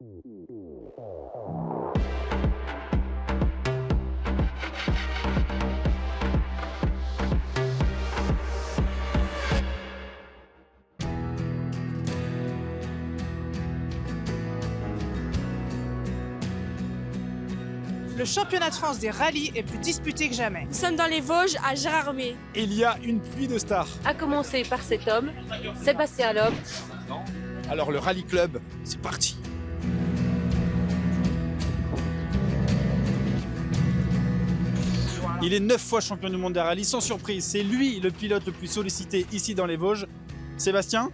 Le championnat de France des rallyes est plus disputé que jamais. Nous sommes dans les Vosges, à Gérardmer. Il y a une pluie de stars. À commencer par cet homme, Sébastien Loeb. Alors le Rallye Club, c'est parti. Il est 9 fois champion du monde des rallyes, sans surprise. C'est lui le pilote le plus sollicité ici dans les Vosges. Sébastien ?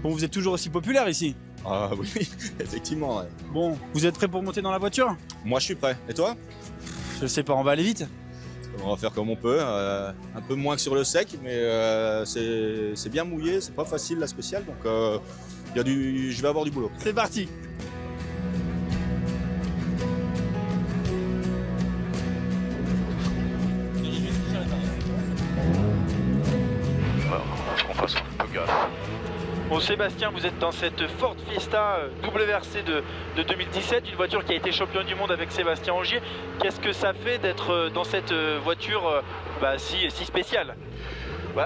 Bon, vous êtes toujours aussi populaire ici ? Ah oui, effectivement. Ouais. Bon, vous êtes prêt pour monter dans la voiture ? Moi je suis prêt. Et toi? Je sais pas, on va aller vite. On va faire comme on peut, un peu moins que sur le sec, mais c'est bien mouillé, c'est pas facile la spéciale, donc je vais avoir du boulot. C'est parti. On fasse un peu gaffe. Bon Sébastien, vous êtes dans cette Ford Fiesta WRC de 2017, une voiture qui a été championne du monde avec Sébastien Ogier. Qu'est-ce que ça fait d'être dans cette voiture si spéciale?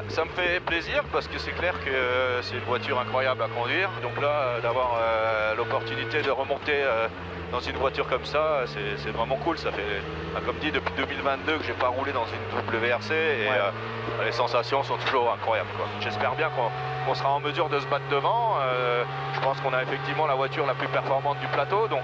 Ça me fait plaisir parce que c'est clair que c'est une voiture incroyable à conduire. Donc là, d'avoir l'opportunité de remonter dans une voiture comme ça, c'est vraiment cool. Ça fait, comme dit, depuis 2022 que j'ai pas roulé dans une WRC et les sensations sont toujours incroyables. J'espère bien qu'on sera en mesure de se battre devant. Je pense qu'on a effectivement la voiture la plus performante du plateau, donc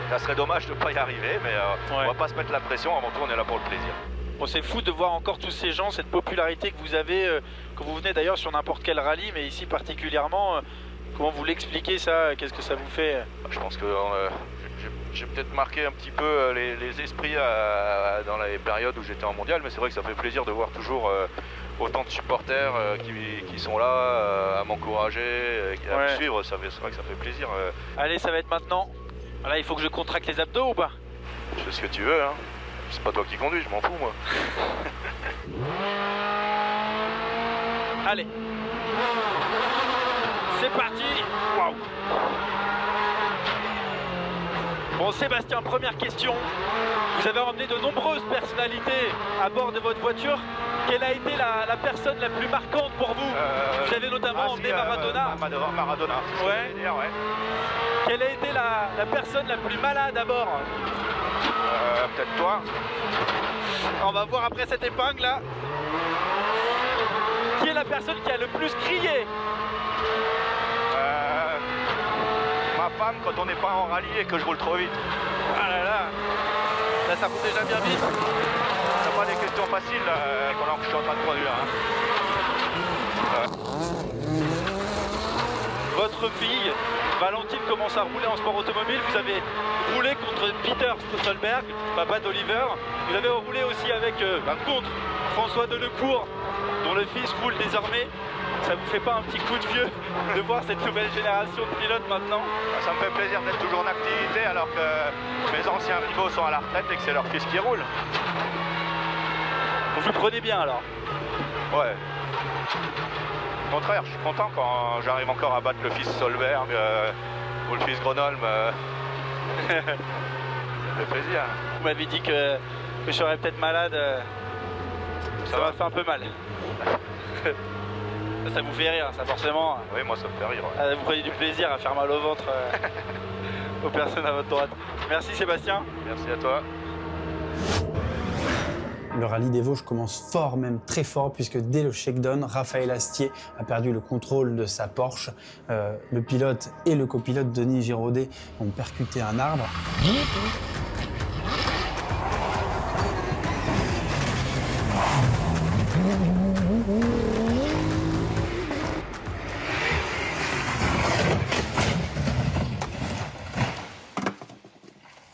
ça serait dommage de ne pas y arriver, mais on va pas se mettre la pression. Avant tout, on est là pour le plaisir. Bon, c'est fou de voir encore tous ces gens, cette popularité que vous avez, que vous venez d'ailleurs sur n'importe quel rallye, mais ici particulièrement. Comment vous l'expliquez ça? Qu'est-ce que ça vous fait? Je pense que j'ai peut-être marqué un petit peu les esprits dans les périodes où j'étais en mondial, mais c'est vrai que ça fait plaisir de voir toujours autant de supporters qui sont là à m'encourager, à me suivre. C'est vrai que ça fait plaisir. Allez, ça va être maintenant. Là, il faut que je contracte les abdos ou pas? Je fais ce que tu veux, hein. C'est pas toi qui conduis, je m'en fous, moi. Allez. C'est parti. Waouh. Bon Sébastien, première question. Vous avez emmené de nombreuses personnalités à bord de votre voiture. Quelle a été la personne la plus marquante pour vous? Vous avez notamment emmené Maradona. Maradona, c'est ce que je voulais dire, ouais. Quelle a été la personne la plus malade à bord? Peut-être toi. On va voir après cette épingle là. Qui est la personne qui a le plus crié? Ma femme quand on n'est pas en rallye et que je roule trop vite. Ah là là. Là ça roule déjà bien vite. C'est pas des questions faciles pendant que je suis en train de conduire. Votre fille, Valentine, commence à rouler en sport automobile. Vous avez roulé contre Peter Stolberg, papa d'Oliver. Vous avez roulé aussi avec contre François Delecourt, dont le fils roule désormais. Ça vous fait pas un petit coup de vieux de voir cette nouvelle génération de pilotes maintenant? Ça me fait plaisir d'être toujours en activité alors que mes anciens rivaux sont à la retraite et que c'est leur fils qui roule. Vous le prenez bien alors? Ouais. Au contraire, je suis content quand j'arrive encore à battre le fils Solberg ou le fils Gronholm. Ça fait plaisir. Vous m'avez dit que je serais peut-être malade. Ça m'a fait un peu mal. Ça vous fait rire, ça forcément. Oui, moi ça me fait rire. Ouais. Vous prenez du plaisir à faire mal au ventre aux personnes à votre droite. Merci Sébastien. Merci à toi. Le rallye des Vosges commence fort, même très fort, puisque dès le shakedown, Raphaël Astier a perdu le contrôle de sa Porsche. Le pilote et le copilote Denis Giraudet ont percuté un arbre.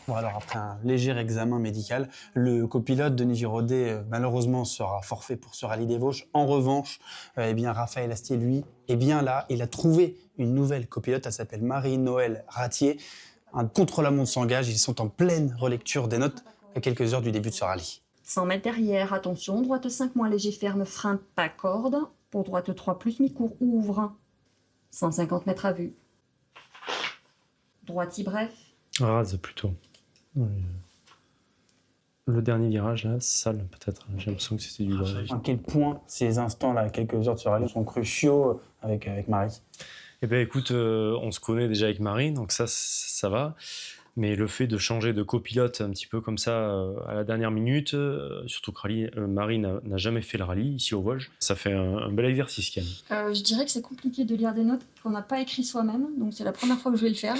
Bon, alors après un léger examen médical, le copilote Denis Giraudet malheureusement sera forfait pour ce rallye des Vosges. En revanche, Raphaël Astier, lui, est bien là. Il a trouvé une nouvelle copilote, elle s'appelle Marie-Noëlle Ratier. Un contre-la-montre s'engage, ils sont en pleine relecture des notes à quelques heures du début de ce rallye. 100 mètres derrière, attention, droite 5 moins léger ferme, frein pas corde. Pour droite 3 plus mi-court ouvre. 150 mètres à vue. droite bref. Rase plutôt. Le dernier virage, là, sale peut-être. J'ai l'impression que c'était du virage. À quel point ces instants-là, à quelques heures de ce rallye, sont cruciaux avec Marie? Eh bien écoute, on se connaît déjà avec Marie, donc ça va. Mais le fait de changer de copilote un petit peu comme ça à la dernière minute, surtout que Marie n'a jamais fait le rallye ici au Vosges, ça fait un bel exercice quand même. Je dirais que c'est compliqué de lire des notes qu'on n'a pas écrites soi-même, donc c'est la première fois que je vais le faire.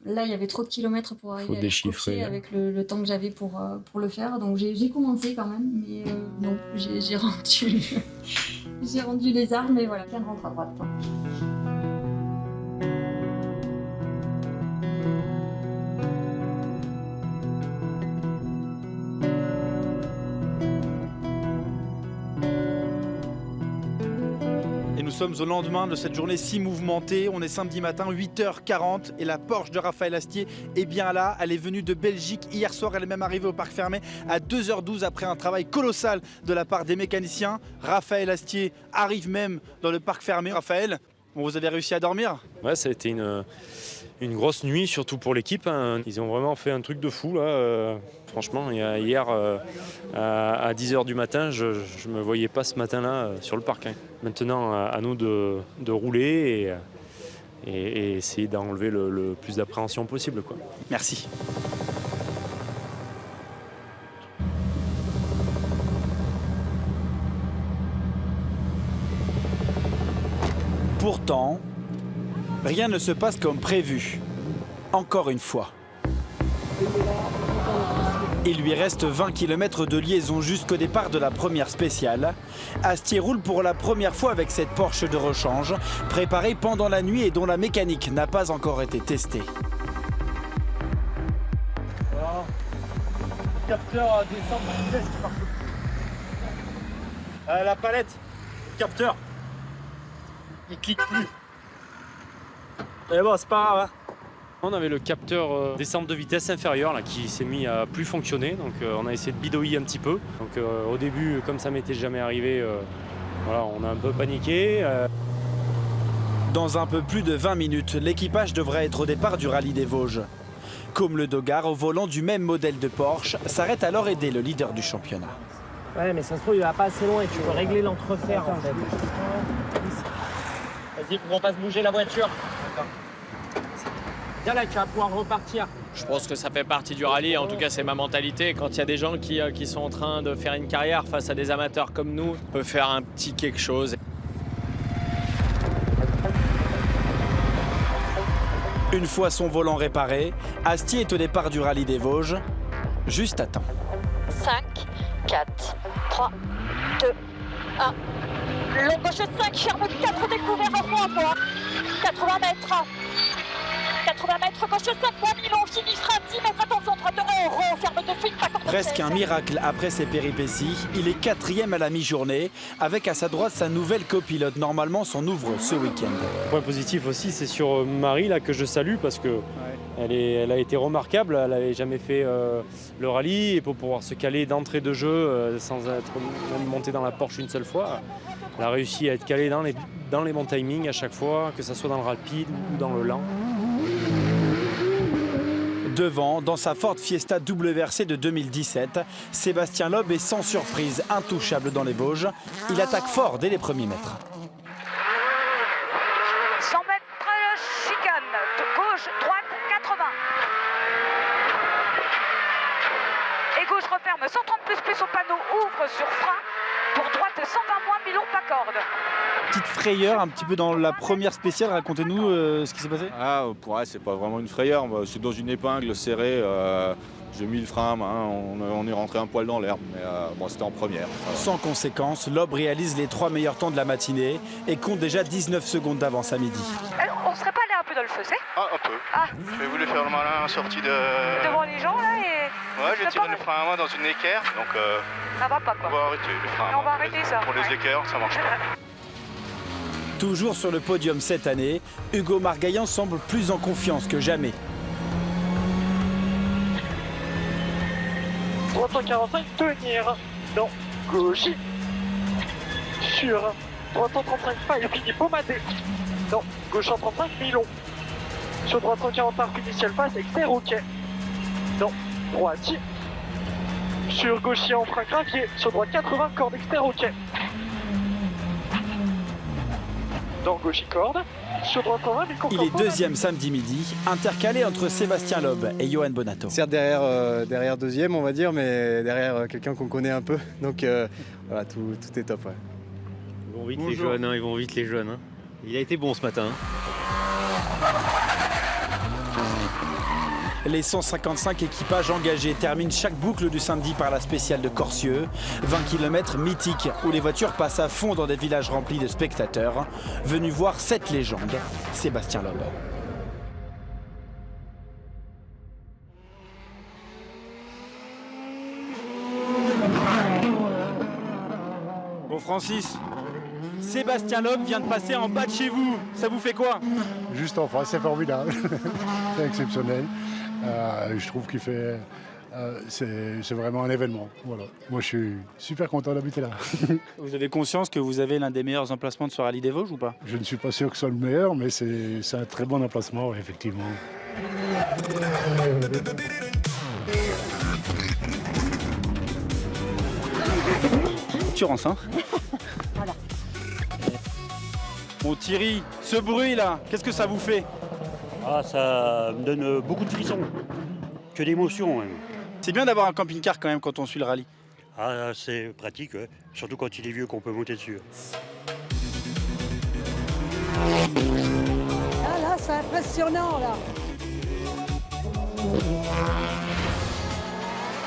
Là, il y avait trop de kilomètres pour arriver à déchiffrer avec le temps que j'avais pour le faire, donc j'ai commencé quand même, mais non, j'ai rendu les armes, et voilà, Ken rentre à droite. Nous sommes au lendemain de cette journée si mouvementée. On est samedi matin, 8h40, et la Porsche de Raphaël Astier est bien là. Elle est venue de Belgique hier soir. Elle est même arrivée au parc fermé à 2h12 après un travail colossal de la part des mécaniciens. Raphaël Astier arrive même dans le parc fermé. Raphaël, vous avez réussi à dormir? Ouais, ça a été une grosse nuit, surtout pour l'équipe. Hein. Ils ont vraiment fait un truc de fou là. Franchement, hier à 10h du matin, je ne me voyais pas ce matin-là sur le parc. Hein. Maintenant, à nous de rouler et essayer d'enlever le plus d'appréhension possible, quoi. Merci. Pourtant, rien ne se passe comme prévu. Encore une fois. Il lui reste 20 km de liaison jusqu'au départ de la première spéciale. Astier roule pour la première fois avec cette Porsche de rechange, préparée pendant la nuit et dont la mécanique n'a pas encore été testée. Alors, capteur à descendre de vitesse qui marche plus. La palette, capteur, il clique plus. Mais bon, c'est pas grave. Hein. On avait le capteur descente de vitesse inférieure là, qui s'est mis à plus fonctionner, donc on a essayé de bidouiller un petit peu. Donc au début, comme ça m'était jamais arrivé, voilà, on a un peu paniqué. Dans un peu plus de 20 minutes, l'équipage devrait être au départ du rallye des Vosges. Comme le Dogard, au volant du même modèle de Porsche, s'arrête alors aider le leader du championnat. Ouais, mais ça se trouve, il va pas assez loin et tu peux régler l'entrefer en fait. Vas-y, faut qu'on fasse bouger la voiture. Viens là, tu vas pouvoir repartir. Je pense que ça fait partie du rallye, en tout cas c'est ma mentalité. Quand il y a des gens qui sont en train de faire une carrière face à des amateurs comme nous, on peut faire un petit quelque chose. Une fois son volant réparé, Astier est au départ du rallye des Vosges, juste à temps. 5, 4, 3, 2, 1. Long gauche 5, ferme 4 découvert à fond à moi. 80 mètres. 80 mètres, gauche 5, Milon, fini frein, 10 mètres, attention, droite, ferme de suite, pas contre. Presque un miracle après ses péripéties, il est 4e à la mi-journée, avec à sa droite sa nouvelle copilote, normalement son ouvre ce week-end. Point positif aussi, c'est sur Marie là, que je salue parce que elle a été remarquable, elle n'avait jamais fait le rallye, et pour pouvoir se caler d'entrée de jeu sans être même montée dans la Porsche une seule fois, elle a réussi à être calée dans les bons timings à chaque fois, que ce soit dans le rapide ou dans le lent. Devant, dans sa Ford Fiesta WRC de 2017, Sébastien Loeb est sans surprise intouchable dans les Vosges. Il attaque fort dès les premiers mètres. 100 mètres, chicane, de gauche, droite, 80. Et gauche referme, 130 plus au panneau, ouvre sur frein. Pour droite, 120 moins, Milon, pas corde. Petite frayeur un petit peu dans la première spéciale, racontez-nous ce qui s'est passé. Pour elle, c'est pas vraiment une frayeur, c'est dans une épingle serrée. J'ai mis le frein à main, on est rentré un poil dans l'herbe, mais bon, c'était en première. Sans conséquence, Loeb réalise les 3 meilleurs temps de la matinée et compte déjà 19 secondes d'avance à midi. On serait pas allé un peu dans le fossé? Ah, un peu. J'ai voulu faire le malin sorti de... Devant les gens, là, et... Ouais, j'ai tiré le frein à main dans une équerre, donc... Ça va pas, quoi. On va arrêter le frein à main. On va arrêter ça. Pour les équerres, ça marche pas. Toujours sur le podium cette année, Hugo Margaillan semble plus en confiance que jamais. 345, tenir. Non, gauche. Sur 335, pas, il finit pommadé. Non, gauche en 35, Milon. Sur droite 140 arc initial passe, externe, ok. Non, droite. Sur gauchier en frein craqué, sur droite 80, corde externe, ok. Dans gauchie corde, sur droite 120, mais Il est deuxième samedi midi, intercalé entre Sébastien Loeb et Johan Bonato. Certes derrière deuxième on va dire, mais derrière quelqu'un qu'on connaît un peu, donc voilà, tout est top. Ouais. Ils vont vite les jeunes, ils vont vite les jeunes. Hein. Il a été bon ce matin. Les 155 équipages engagés terminent chaque boucle du samedi par la spéciale de Corcieux. 20 km mythiques où les voitures passent à fond dans des villages remplis de spectateurs venus voir cette légende, Sébastien Loeb. Bon Francis, Sébastien Loeb vient de passer en bas de chez vous. Ça vous fait quoi? Juste en face, c'est formidable. C'est exceptionnel. Je trouve qu'il fait... c'est vraiment un événement. Voilà. Moi, je suis super content d'habiter là. Vous avez conscience que vous avez l'un des meilleurs emplacements de ce rallye des Vosges ou pas? Je ne suis pas sûr que ce soit le meilleur, mais c'est un très bon emplacement, ouais, effectivement. Assurance, hein? Voilà. Bon Thierry, ce bruit là, qu'est-ce que ça vous fait? Ah, ça me donne beaucoup de frissons, que d'émotions même. C'est bien d'avoir un camping-car quand même quand on suit le rallye. Ah, c'est pratique, ouais. Surtout quand il est vieux qu'on peut monter dessus. Ah là, c'est impressionnant là.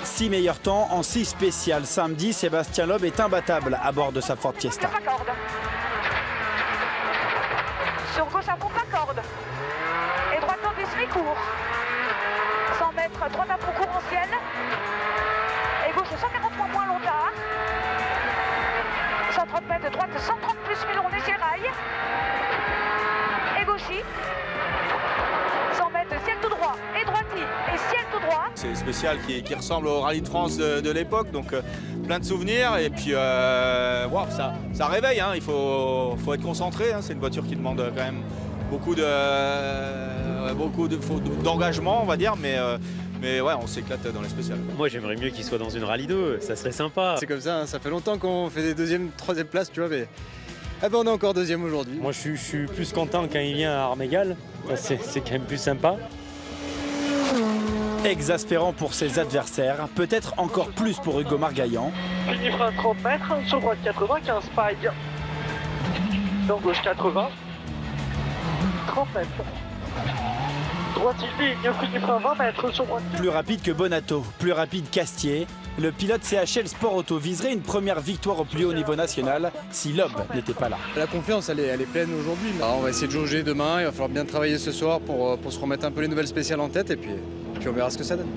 6 meilleurs temps en 6 spéciales. Samedi, Sébastien Loeb est imbattable à bord de sa Ford Fiesta. Sur gauche à fond, pas corde. Et droite en glisse mi-court. 100 mètres, droite à fond court en ciel. Et gauche 143 moins long tard. 130 mètres, droite 130 plus mi long léger rail. Et gauchis. 100 mètres, ciel tout droit. Et droiti. Et ciel tout droit. C'est spécial qui ressemble au rallye de France de l'époque, donc plein de souvenirs. Et puis wow, ça réveille, hein. Il faut être concentré. Hein. C'est une voiture qui demande quand même beaucoup d'engagement, on va dire, mais ouais, on s'éclate dans les spéciales. Moi, j'aimerais mieux qu'il soit dans une rallye 2, ça serait sympa. C'est comme ça, hein. Ça fait longtemps qu'on fait des deuxième, troisième places, tu vois, mais ah ben on est encore deuxième aujourd'hui. Moi, je suis plus content quand il vient à Armégal, c'est quand même plus sympa. Exaspérant pour ses adversaires, peut-être encore plus pour Hugo Margaillan. Fini frein 30 mètres, sur droite 95 paille. Dans gauche 80. 30 mètres. Droite ligne, fini frein 20 mètres, sur droite. Plus rapide que Bonato, plus rapide qu'Astier, le pilote CHL Sport Auto viserait une première victoire au plus haut niveau national si Loeb n'était pas là. La confiance, elle est pleine aujourd'hui. On va essayer de jauger demain, il va falloir bien travailler ce soir pour se remettre un peu les nouvelles spéciales en tête et puis on verra ce que ça donne.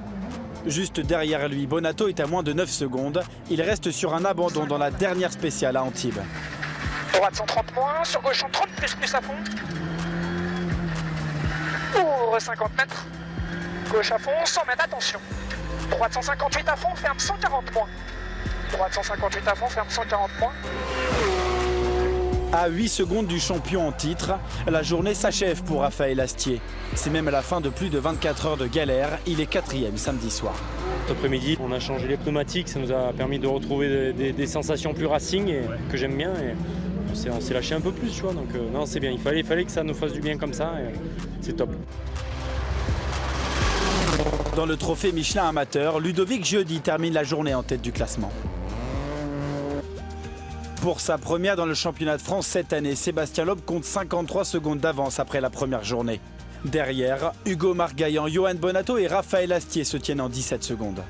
Juste derrière lui, Bonato est à moins de 9 secondes. Il reste sur un abandon dans la dernière spéciale à Antibes. Droite 130 moins, sur gauche 130 plus à fond. Pour 50 mètres. Gauche à fond, 100 mètres, attention. Droite 158 à fond, ferme 140 points. Droite 158 à fond, ferme 140 points. À 8 secondes du champion en titre, la journée s'achève pour Raphaël Astier. C'est même à la fin de plus de 24 heures de galère, il est 4e samedi soir. Cet après-midi, on a changé les pneumatiques, ça nous a permis de retrouver des sensations plus racing et que j'aime bien. Et on s'est lâché un peu plus, tu vois. Donc non, c'est bien, il fallait que ça nous fasse du bien comme ça, et c'est top. Dans le trophée Michelin amateur, Ludovic Giodi termine la journée en tête du classement. Pour sa première dans le championnat de France cette année, Sébastien Loeb compte 53 secondes d'avance après la première journée. Derrière, Hugo Margaillan, Johan Bonato et Raphaël Astier se tiennent en 17 secondes.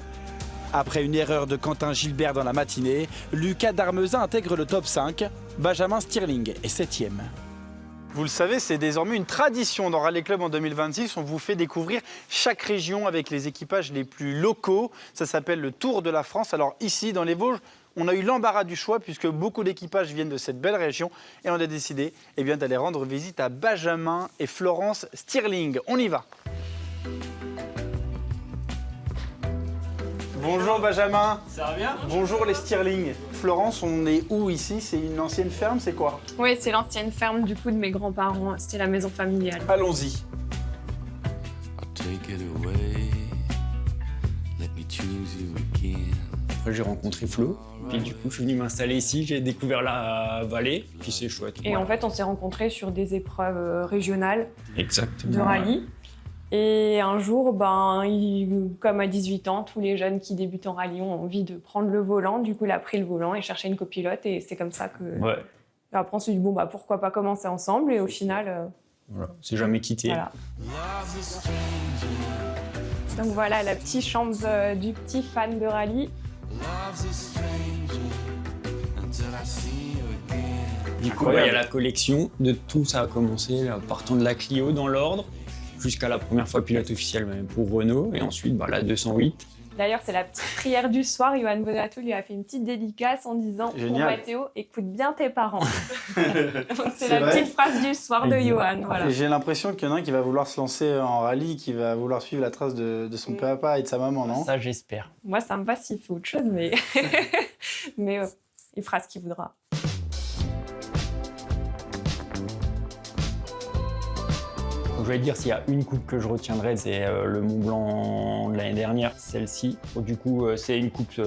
Après une erreur de Quentin Gilbert dans la matinée, Lucas Darmezin intègre le top 5, Benjamin Stirling est 7e. Vous le savez, c'est désormais une tradition dans Rallye Club en 2026. On vous fait découvrir chaque région avec les équipages les plus locaux. Ça s'appelle le Tour de la France. Alors ici, dans les Vosges, on a eu l'embarras du choix puisque beaucoup d'équipages viennent de cette belle région et on a décidé d'aller rendre visite à Benjamin et Florence Stirling. On y va. Bonjour Benjamin. Ça va bien? Bonjour les Stirling. Florence, on est où ici? C'est une ancienne ferme, c'est quoi? Oui, c'est l'ancienne ferme du coup de mes grands-parents. C'était la maison familiale. Allons-y. Après, j'ai rencontré Flo, puis du coup, je suis venu m'installer ici, j'ai découvert la vallée, puis c'est chouette. Et en fait, on s'est rencontrés sur des épreuves régionales Exactement, de rallye. Et un jour, comme à 18 ans, tous les jeunes qui débutent en rallye ont envie de prendre le volant. Du coup, il a pris le volant et cherché une copilote. Et c'est comme ça que... Ouais. Et après, on s'est dit, pourquoi pas commencer ensemble. Et au final... Voilà, c'est jamais quitté. Voilà. Donc voilà, la petite chambre du petit fan de rallye. Du coup, il y a la collection de tout, ça a commencé là, partant de la Clio dans l'ordre, jusqu'à la première fois pilote officiel pour Renault, et ensuite la 208. D'ailleurs, c'est la petite prière du soir. Johan Bonato lui a fait une petite dédicace en disant « Pour Mathéo, écoute bien tes parents ». C'est la petite phrase du soir de Johan. Voilà. J'ai l'impression qu'il y en a un qui va vouloir se lancer en rallye, qui va vouloir suivre la trace de son papa et de sa maman, non? Ça, j'espère. Moi, ça me va s'il fait autre chose, mais, il fera ce qu'il voudra. Je vais dire, s'il y a une coupe que je retiendrai, c'est le Mont Blanc de l'année dernière, celle-ci. Du coup, c'est une coupe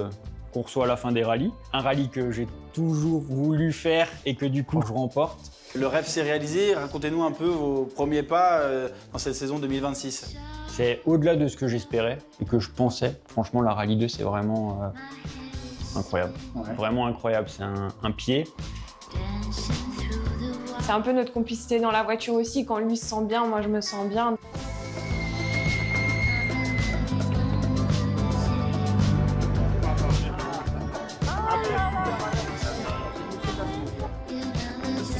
qu'on reçoit à la fin des rallyes. Un rallye que j'ai toujours voulu faire et que du coup, je remporte. Le rêve s'est réalisé. Racontez-nous un peu vos premiers pas dans cette saison 2026. C'est au-delà de ce que j'espérais et que je pensais. Franchement, la Rallye 2, c'est vraiment incroyable. Ouais. Vraiment incroyable. C'est un pied. C'est un peu notre complicité dans la voiture aussi. Quand lui se sent bien, moi je me sens bien.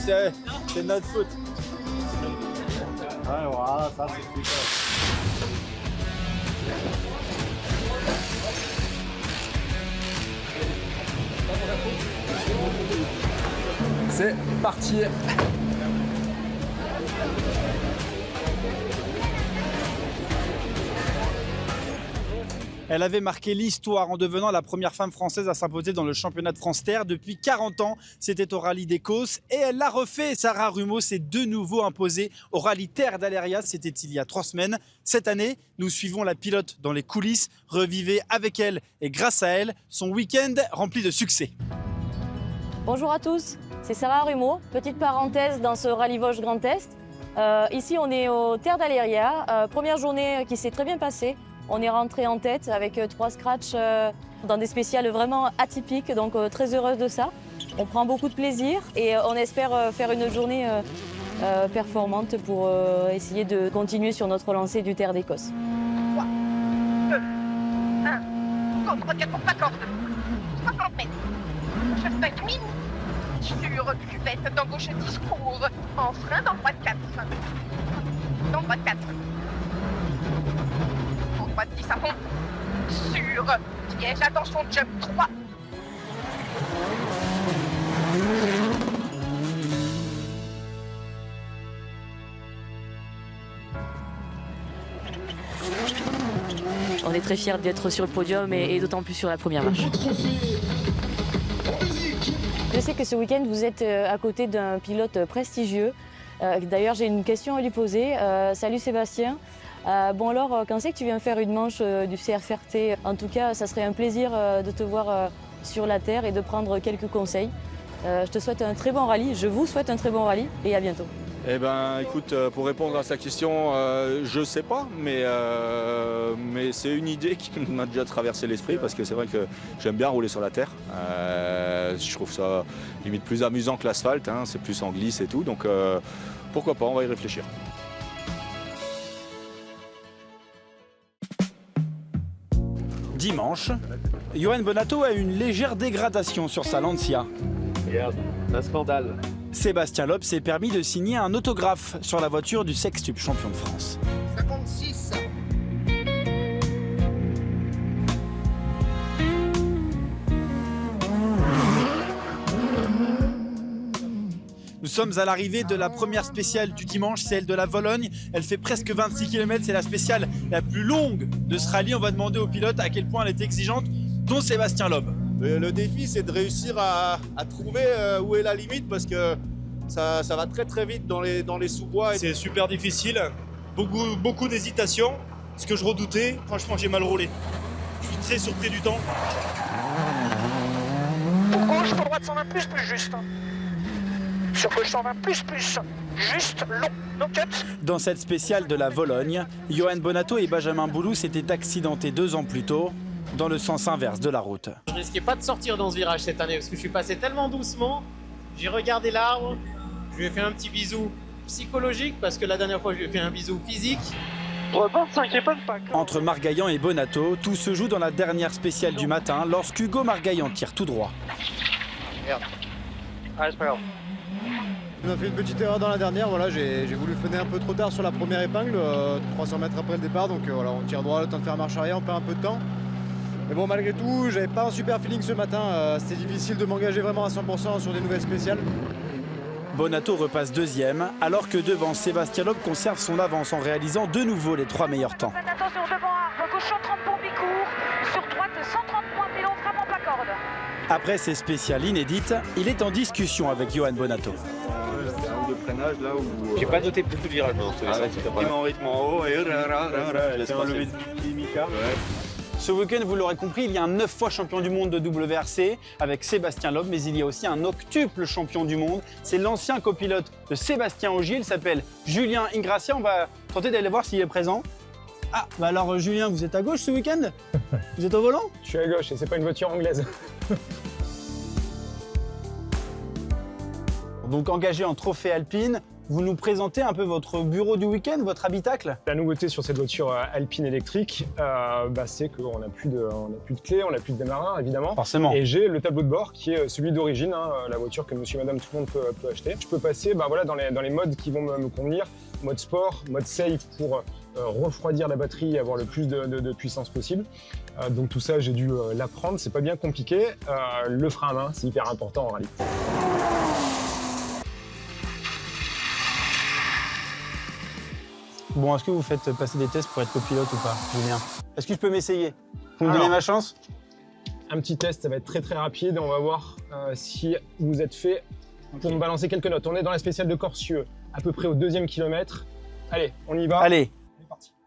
C'est notre faute. Ouais, voilà, ça c'est super. C'est parti. Elle avait marqué l'histoire en devenant la première femme française à s'imposer dans le championnat de France Terre. Depuis 40 ans, c'était au rallye d'Écosse et elle l'a refait. Sarah Rumeau s'est de nouveau imposée au rallye Terre d'Aléria. C'était il y a 3 semaines. Cette année, nous suivons la pilote dans les coulisses. Revivez avec elle et grâce à elle son week-end rempli de succès. Bonjour à tous, c'est Sarah Rumeau. Petite parenthèse dans ce rallye Vosges Grand Est. Ici, on est au Terre d'Aléria. Première journée qui s'est très bien passée. On est rentré en tête avec 3 scratchs dans des spéciales vraiment atypiques, donc très heureuse de ça. On prend beaucoup de plaisir et on espère faire une journée performante pour essayer de continuer sur notre lancée du Terre d'Écosse. 3, 2, 1, compte retire pour pas corde. 50 mètres. Je fais mine. Sur cuvette d'embauche discours. En frein dans droite 4. Dans droite 4. Droite 10 à fond. Sur piège, attention, jump 3. On est très fiers d'être sur le podium et d'autant plus sur la première marche. Je sais que ce week-end, vous êtes à côté d'un pilote prestigieux. D'ailleurs, j'ai une question à lui poser. Salut Sébastien. Bon alors, quand c'est que tu viens faire une manche du CFRT? En tout cas, ça serait un plaisir de te voir sur la terre et de prendre quelques conseils. Je te souhaite un très bon rallye, je vous souhaite un très bon rallye et à bientôt. Eh ben, écoute, pour répondre à sa question, je sais pas, mais c'est une idée qui m'a déjà traversé l'esprit parce que c'est vrai que j'aime bien rouler sur la terre. Je trouve ça limite plus amusant que l'asphalte, hein, c'est plus en glisse et tout, donc pourquoi pas, on va y réfléchir. Dimanche, Johan Bonato a une légère dégradation sur sa Lancia. Regarde, un scandale. Sébastien Loeb s'est permis de signer un autographe sur la voiture du sextuple champion de France. 56. Nous sommes à l'arrivée de la première spéciale du dimanche, celle de la Vologne. Elle fait presque 26 km, c'est la spéciale la plus longue de ce rallye. On va demander au pilote à quel point elle est exigeante, dont Sébastien Loeb. Le défi, c'est de réussir à trouver où est la limite parce que ça va très très vite dans les sous-bois. C'est super difficile, beaucoup d'hésitation, ce que je redoutais, franchement j'ai mal roulé. Je suis très surpris du temps. Pour gauche, pour droite 120 plus juste. Sur gauche 120 plus, juste, long, no cut. Dans cette spéciale de la Vologne, Johan Bonato et Benjamin Boulou s'étaient accidentés 2 ans plus tôt, dans le sens inverse de la route. Je risquais pas de sortir dans ce virage cette année parce que je suis passé tellement doucement. J'ai regardé l'arbre, je lui ai fait un petit bisou psychologique parce que la dernière fois je lui ai fait un bisou physique. Entre Margaillan et Bonato, tout se joue dans la dernière spéciale du matin lorsqu'Hugo Margaillan tire tout droit. Merde. Ah, c'est pas grave. On a fait une petite erreur dans la dernière, voilà, j'ai voulu freiner un peu trop tard sur la première épingle, 300 mètres après le départ, donc voilà, on tire droit, le temps de faire marche arrière, on perd un peu de temps. Mais bon, malgré tout, j'avais pas un super feeling ce matin, c'était difficile de m'engager vraiment à 100% sur des nouvelles spéciales. Bonato repasse 2e, alors que devant, Sébastien Loeb conserve son avance en réalisant de nouveau les 3 meilleurs temps. Attention devant, arbre gauche 130 pour mi-court, sur droite 130 points pélo, vraiment pas corde. Après ces spéciales inédites, il est en discussion avec Johan Bonato. De freinage là où. J'ai pas noté beaucoup de virages. Il en rythme en haut et un lever de Mika. Ce week-end, vous l'aurez compris, il y a un 9 fois champion du monde de WRC avec Sébastien Loeb, mais il y a aussi un octuple champion du monde. C'est l'ancien copilote de Sébastien Ogier, il s'appelle Julien Ingrassia. On va tenter d'aller voir s'il est présent. Ah, bah alors Julien, vous êtes à gauche ce week-end? Vous êtes au volant? Je suis à gauche et c'est pas une voiture anglaise. Donc engagé en trophée alpine, vous nous présentez un peu votre bureau du week-end, votre habitacle? La nouveauté sur cette voiture alpine électrique, c'est qu'on n'a plus de clés, on n'a plus de démarreur évidemment. Forcément. Et j'ai le tableau de bord qui est celui d'origine, la voiture que monsieur et madame tout le monde peut acheter. Je peux passer dans les modes qui vont me convenir, mode sport, mode safe pour refroidir la batterie et avoir le plus de puissance possible. Donc tout ça j'ai dû l'apprendre, c'est pas bien compliqué. Le frein à main, c'est hyper important en rallye. Bon, est-ce que vous faites passer des tests pour être copilote ou pas, Julien? Est-ce que je peux m'essayer? Vous me donnez ma chance? Un petit test, ça va être très très rapide. On va voir si vous êtes fait pour me balancer quelques notes. On est dans la spéciale de Corsieux, à peu près au 2e kilomètre. Allez, on y va. Allez,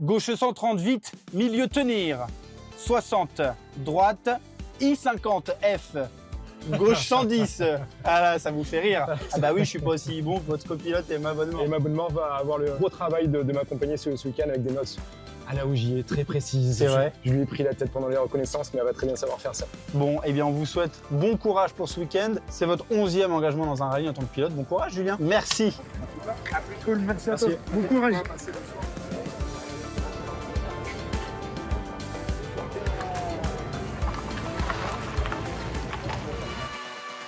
gauche 130 vite, milieu tenir, 60, droite, I50 F. Gauche 110. Ah là, ça vous fait rire. Ah bah oui, je suis pas aussi bon que votre copilote et m'abonnement. Et m'abonnement va avoir le gros travail de m'accompagner ce week-end avec des notes à la Ogier, très précises. C'est vrai. Je lui ai pris la tête pendant les reconnaissances, mais elle va très bien savoir faire ça. Bon, eh bien on vous souhaite bon courage pour ce week-end. C'est votre 11e engagement dans un rallye en tant que pilote. Bon courage, Julien. Merci. À plus cool, merci à toi. Bon courage.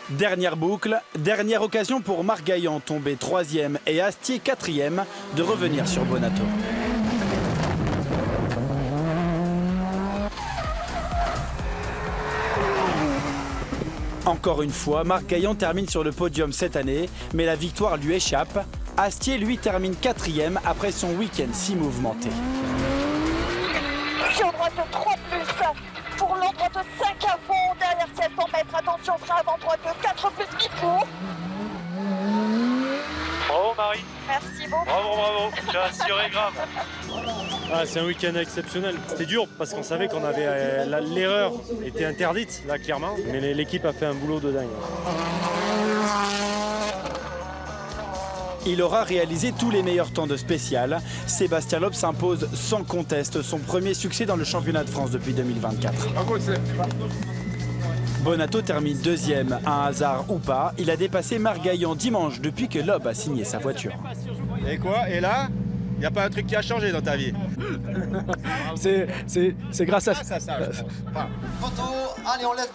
Dernière boucle, dernière occasion pour Margaillan, tombé 3e, et Astier 4e, de revenir sur Bonato. Encore une fois, Margaillan termine sur le podium cette année, mais la victoire lui échappe. Astier, lui, termine 4e après son week-end si mouvementé. Sur droite 3 plus, pour long droite 5 à fond, derrière 700 mètres, attention frein avant droite 4 plus mi-court. Bravo Marie. Merci beaucoup. Bravo, j'ai assuré grave. Ah, c'est un week-end exceptionnel. C'était dur parce qu'on savait qu'on avait l'erreur était interdite là clairement, mais l'équipe a fait un boulot de dingue. Il aura réalisé tous les meilleurs temps de spécial. Sébastien Loeb s'impose sans conteste, son premier succès dans le championnat de France depuis 2024. Bonato termine 2e, un hasard ou pas. Il a dépassé Margaillan dimanche depuis que Loeb a signé sa voiture. Et quoi? Et là, il n'y a pas un truc qui a changé dans ta vie? C'est grâce à ça.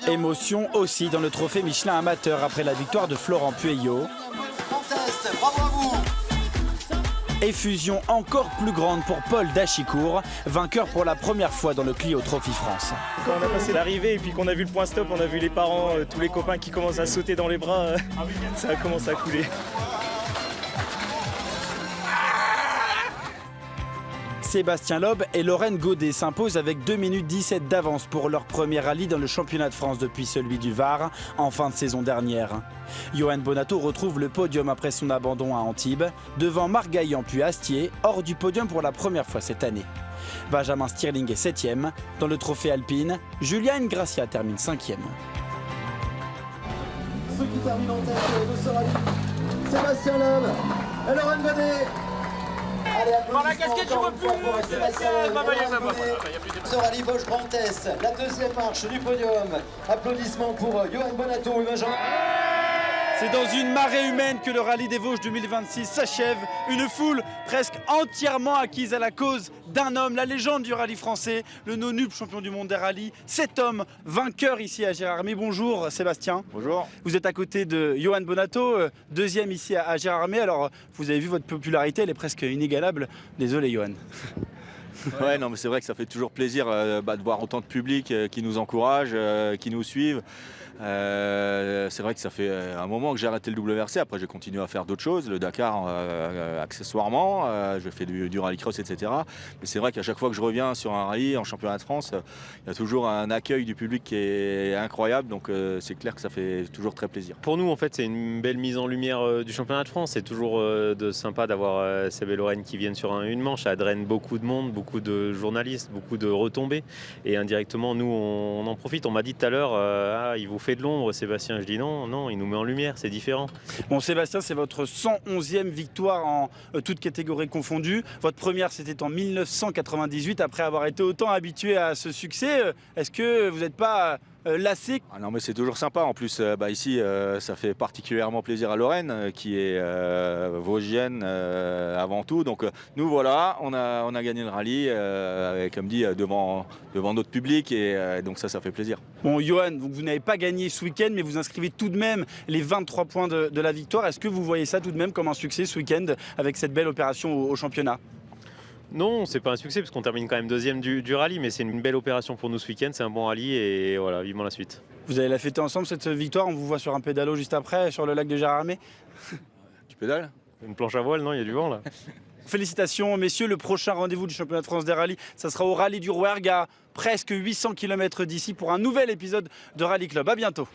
Émotion aussi dans le trophée Michelin amateur après la victoire de Florent Pueyo. Bravo à vous. Effusion encore plus grande pour Paul Dachicourt, vainqueur pour la première fois dans le Clio Trophy France. Quand on a passé l'arrivée et puis qu'on a vu le point stop, on a vu les parents, tous les copains qui commencent à sauter dans les bras, ça a commencé à couler. Sébastien Loeb et Lorraine Gaudet s'imposent avec 2 minutes 17 d'avance pour leur premier rallye dans le championnat de France depuis celui du Var en fin de saison dernière. Johan Bonato retrouve le podium après son abandon à Antibes, devant Margaillan puis Astier, hors du podium pour la première fois cette année. Benjamin Stirling est 7e. Dans le trophée alpine, Julia Ingracia termine 5e. Ceux qui terminent en tête de ce rallye, Sébastien Loeb et Laurent Godet. Allez, applaudissements pour Sébastien Loeb et Laurent Godet. Ce rallye Vosges Grand Est, la deuxième marche du podium. Applaudissements pour Johan Bonato et Benjamin. C'est dans une marée humaine que le rallye des Vosges 2026 s'achève. Une foule presque entièrement acquise à la cause d'un homme, la légende du rallye français, le no-nub champion du monde des rallyes. Cet homme, vainqueur ici à Gérardmer. Bonjour Sébastien. Bonjour. Vous êtes à côté de Johan Bonato, deuxième ici à Gérardmer. Alors vous avez vu votre popularité, elle est presque inégalable. Désolé Johan. Ouais, non, mais c'est vrai que ça fait toujours plaisir de voir autant de public qui nous encourage, qui nous suivent. C'est vrai que ça fait un moment que j'ai arrêté le WRC. Après, j'ai continué à faire d'autres choses, le Dakar accessoirement. Je fais du rallycross, etc. Mais c'est vrai qu'à chaque fois que je reviens sur un rallye en championnat de France, il y a toujours un accueil du public qui est incroyable. Donc c'est clair que ça fait toujours très plaisir. Pour nous, en fait, c'est une belle mise en lumière du championnat de France. C'est toujours sympa d'avoir Seb et Lorraine qui viennent sur une manche. Ça draine beaucoup de monde, beaucoup de journalistes, beaucoup de retombées. Et indirectement, nous, on en profite. On m'a dit tout à l'heure, il vous fait de l'ombre, Sébastien. Je dis non, il nous met en lumière, c'est différent. Bon, Sébastien, c'est votre 111e victoire en toutes catégories confondues. Votre première, c'était en 1998, après avoir été autant habitué à ce succès. Est-ce que vous n'êtes pas lassé? Non, mais c'est toujours sympa. En plus, ici, ça fait particulièrement plaisir à Lorraine, qui est vosgienne avant tout. Donc nous, voilà, on a gagné le rallye, comme dit, devant notre public. Et donc ça fait plaisir. Bon, Johan, donc vous n'avez pas gagné ce week-end, mais vous inscrivez tout de même les 23 points de la victoire. Est-ce que vous voyez ça tout de même comme un succès ce week-end avec cette belle opération au championnat? Non, c'est pas un succès parce qu'on termine quand même deuxième du rallye, mais c'est une belle opération pour nous ce week-end, c'est un bon rallye et voilà, vivement la suite. Vous allez la fêter ensemble cette victoire, on vous voit sur un pédalo juste après sur le lac de Gérardmer. Tu pédales? Une planche à voile, non, il y a du vent là. Félicitations messieurs, le prochain rendez-vous du championnat de France des rallyes, ça sera au rallye du Rouergue à presque 800 km d'ici pour un nouvel épisode de Rallye Club. À bientôt.